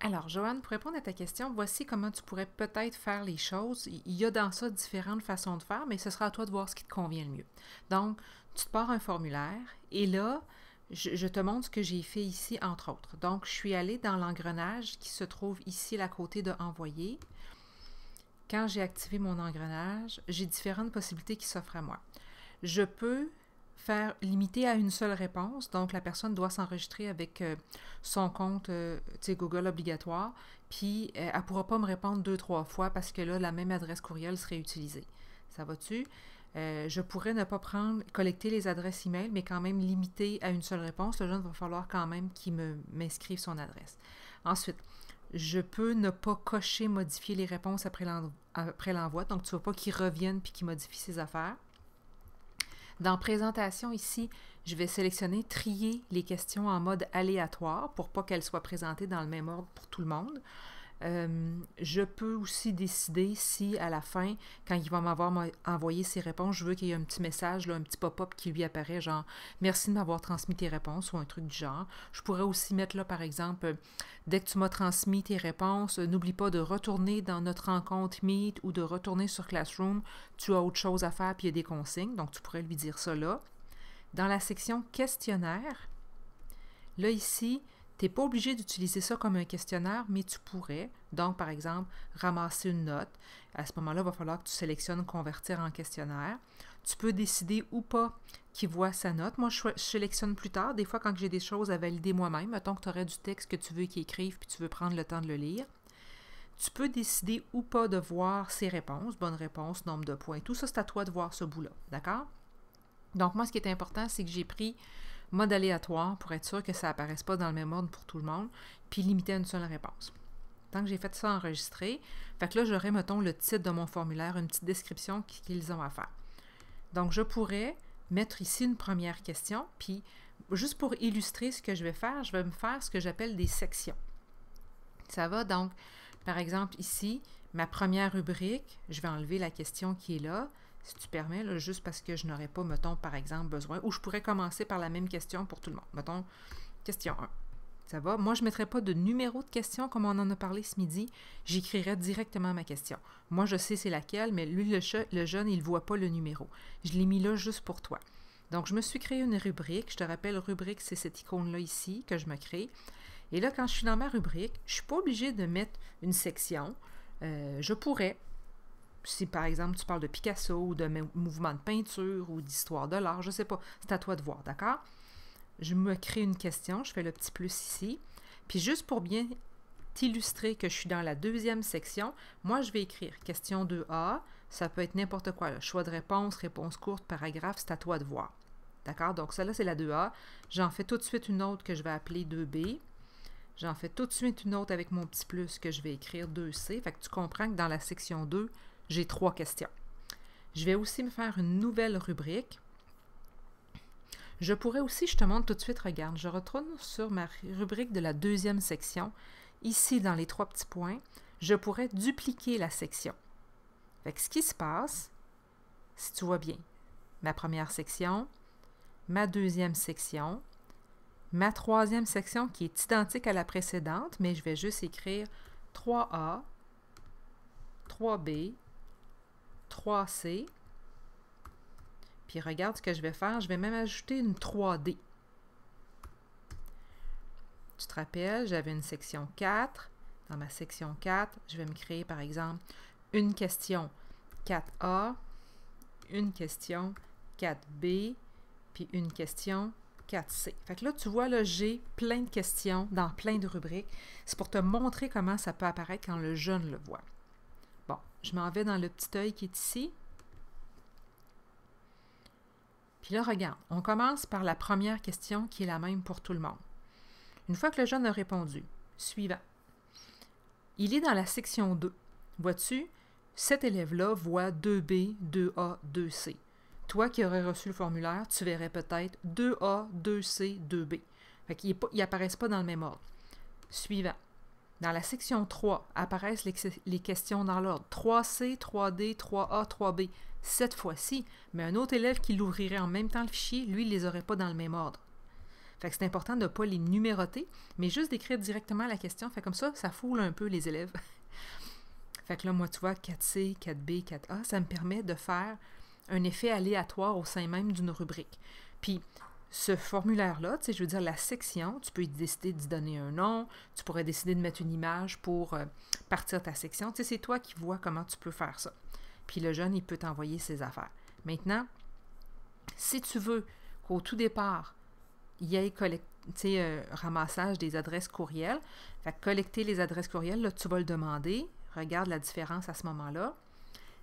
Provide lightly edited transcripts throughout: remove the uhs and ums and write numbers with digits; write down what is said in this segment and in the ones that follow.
Alors, Joanne, pour répondre à ta question, voici comment tu pourrais peut-être faire les choses. Il y a dans ça différentes façons de faire, mais ce sera à toi de voir ce qui te convient le mieux. Donc, tu te pars un formulaire et là, je te montre ce que j'ai fait ici, entre autres. Donc, je suis allée dans l'engrenage qui se trouve ici à côté de Envoyer. Quand j'ai activé mon engrenage, j'ai différentes possibilités qui s'offrent à moi. Je peux faire limiter à une seule réponse, donc la personne doit s'enregistrer avec son compte Google obligatoire, puis elle ne pourra pas me répondre 2-3 fois parce que là, la même adresse courriel serait utilisée. Ça va-tu? Je pourrais ne pas collecter les adresses email, mais quand même limiter à une seule réponse. Le jeune va falloir quand même qu'il m'inscrive son adresse. Ensuite, je peux ne pas cocher modifier les réponses après l'envoi, donc tu ne veux pas qu'il revienne puis qu'il modifie ses affaires. Dans présentation ici, je vais sélectionner trier les questions en mode aléatoire pour pas qu'elles soient présentées dans le même ordre pour tout le monde. Je peux aussi décider si à la fin, quand il va m'avoir envoyé ses réponses, je veux qu'il y ait un petit message, là, un petit pop-up qui lui apparaît, genre « Merci de m'avoir transmis tes réponses » ou un truc du genre. Je pourrais aussi mettre là, par exemple, dès que tu m'as transmis tes réponses, n'oublie pas de retourner dans notre rencontre Meet ou de retourner sur Classroom, tu as autre chose à faire puis il y a des consignes, donc tu pourrais lui dire ça là. Dans la section questionnaire, là ici, tu n'es pas obligé d'utiliser ça comme un questionnaire, mais tu pourrais. Donc, par exemple, ramasser une note. À ce moment-là, il va falloir que tu sélectionnes convertir en questionnaire. Tu peux décider ou pas qu'il voit sa note. Moi, je sélectionne plus tard. Des fois, quand j'ai des choses à valider moi-même, mettons que tu aurais du texte que tu veux qu'il écrive puis tu veux prendre le temps de le lire. Tu peux décider ou pas de voir ses réponses, bonne réponse, nombre de points. Tout ça, c'est à toi de voir ce bout-là. D'accord? Donc, moi, ce qui est important, c'est que j'ai pris mode aléatoire pour être sûr que ça n'apparaisse pas dans le même ordre pour tout le monde, puis limiter à une seule réponse. Tant que j'ai fait ça enregistrer, fait que là, j'aurai, mettons, le titre de mon formulaire, une petite description qu'ils ont à faire. Donc, je pourrais mettre ici une première question, puis juste pour illustrer ce que je vais faire, je vais me faire ce que j'appelle des sections. Ça va donc, par exemple, ici, ma première rubrique, je vais enlever la question qui est là, si tu permets, là, juste parce que je n'aurais pas, mettons, par exemple, besoin, ou je pourrais commencer par la même question pour tout le monde. Mettons, question 1. Ça va? Moi, je ne mettrai pas de numéro de question comme on en a parlé ce midi. J'écrirai directement ma question. Moi, je sais c'est laquelle, mais lui, le jeune, il ne voit pas le numéro. Je l'ai mis là juste pour toi. Donc, je me suis créé une rubrique. Je te rappelle, rubrique, c'est cette icône-là ici que je me crée. Et là, quand je suis dans ma rubrique, je ne suis pas obligée de mettre une section. Je pourrais, si par exemple tu parles de Picasso ou de mouvement de peinture ou d'histoire de l'art, je ne sais pas, c'est à toi de voir, d'accord? Je me crée une question, je fais le petit plus ici, puis juste pour bien t'illustrer que je suis dans la deuxième section, moi je vais écrire question 2A, ça peut être n'importe quoi, là, choix de réponse, réponse courte, paragraphe, c'est à toi de voir, d'accord? Donc celle-là c'est la 2A, j'en fais tout de suite une autre que je vais appeler 2B, j'en fais tout de suite une autre avec mon petit plus que je vais écrire 2C, fait que tu comprends que dans la section 2, j'ai 3 questions. Je vais aussi me faire une nouvelle rubrique. Je pourrais aussi, je te montre tout de suite, regarde, je retourne sur ma rubrique de la deuxième section. Ici, dans les 3 petits points, je pourrais dupliquer la section. Fait que ce qui se passe, si tu vois bien, ma première section, ma deuxième section, ma troisième section qui est identique à la précédente, mais je vais juste écrire 3A, 3B, 3C. Puis regarde ce que je vais faire. Je vais même ajouter une 3D. Tu te rappelles, j'avais une section 4. Dans ma section 4, je vais me créer par exemple une question 4A, une question 4B, puis une question 4C. Fait que là, tu vois, là, j'ai plein de questions dans plein de rubriques. C'est pour te montrer comment ça peut apparaître quand le jeune le voit. Bon, je m'en vais dans le petit œil qui est ici. Puis là, regarde, on commence par la première question qui est la même pour tout le monde. Une fois que le jeune a répondu, suivant. Il est dans la section 2. Vois-tu, cet élève-là voit 2B, 2A, 2C. Toi qui aurais reçu le formulaire, tu verrais peut-être 2A, 2C, 2B. Fait qu'ils n'apparaissent pas dans le même ordre. Suivant. Dans la section 3, apparaissent les questions dans l'ordre 3C, 3D, 3A, 3B. Cette fois-ci, mais un autre élève qui l'ouvrirait en même temps le fichier, lui, il ne les aurait pas dans le même ordre. Fait que c'est important de ne pas les numéroter, mais juste d'écrire directement la question. Fait comme ça foule un peu les élèves. Fait que là, moi, tu vois, 4C, 4B, 4A, ça me permet de faire un effet aléatoire au sein même d'une rubrique. Puis, ce formulaire-là, tu sais, je veux dire, la section, tu peux décider d'y donner un nom, tu pourrais décider de mettre une image pour partir ta section. Tu sais, c'est toi qui vois comment tu peux faire ça. Puis le jeune, il peut t'envoyer ses affaires. Maintenant, si tu veux qu'au tout départ, il y ait ramassage des adresses courriels, fait que collecter les adresses courriels, là, tu vas le demander. Regarde la différence à ce moment-là.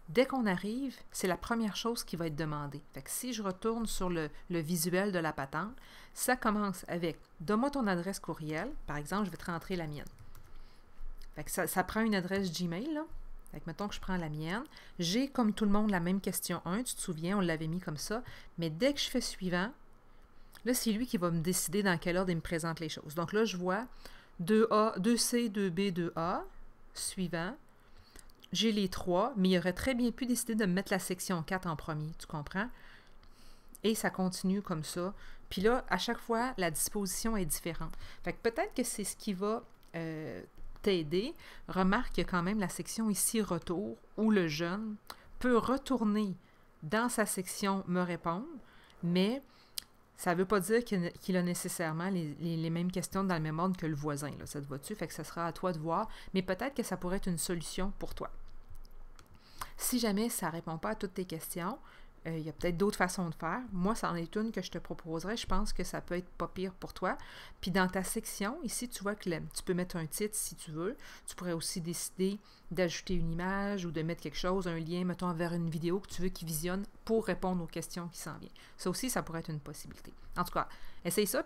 Dès qu'on arrive, c'est la première chose qui va être demandée. Fait que si je retourne sur le visuel de la patente, ça commence avec « Donne-moi ton adresse courriel. » Par exemple, je vais te rentrer la mienne. Fait que ça prend une adresse Gmail, là. Fait que mettons que je prends la mienne. J'ai, comme tout le monde, la même question 1. Tu te souviens, on l'avait mis comme ça. Mais dès que je fais suivant, là, c'est lui qui va me décider dans quel ordre il me présente les choses. Donc là, je vois 2A, 2C, 2B, 2A. Suivant. J'ai les 3, mais il aurait très bien pu décider de me mettre la section 4 en premier, tu comprends? Et ça continue comme ça. Puis là, à chaque fois, la disposition est différente. Fait que peut-être que c'est ce qui va t'aider. Remarque qu'il y a quand même la section ici « Retour » où le jeune peut retourner dans sa section « Me répondre », mais ça ne veut pas dire qu'il a nécessairement les mêmes questions dans le même ordre que le voisin. Là, ça te va-tu? Fait que ça sera à toi de voir, mais peut-être que ça pourrait être une solution pour toi. Si jamais ça ne répond pas à toutes tes questions, il y a peut-être d'autres façons de faire. Moi, ça en est une que je te proposerais. Je pense que ça peut être pas pire pour toi. Puis dans ta section, ici, tu vois que tu peux mettre un titre si tu veux. Tu pourrais aussi décider d'ajouter une image ou de mettre quelque chose, un lien, mettons, vers une vidéo que tu veux qu'il visionne pour répondre aux questions qui s'en viennent. Ça aussi, ça pourrait être une possibilité. En tout cas, essaye ça, puis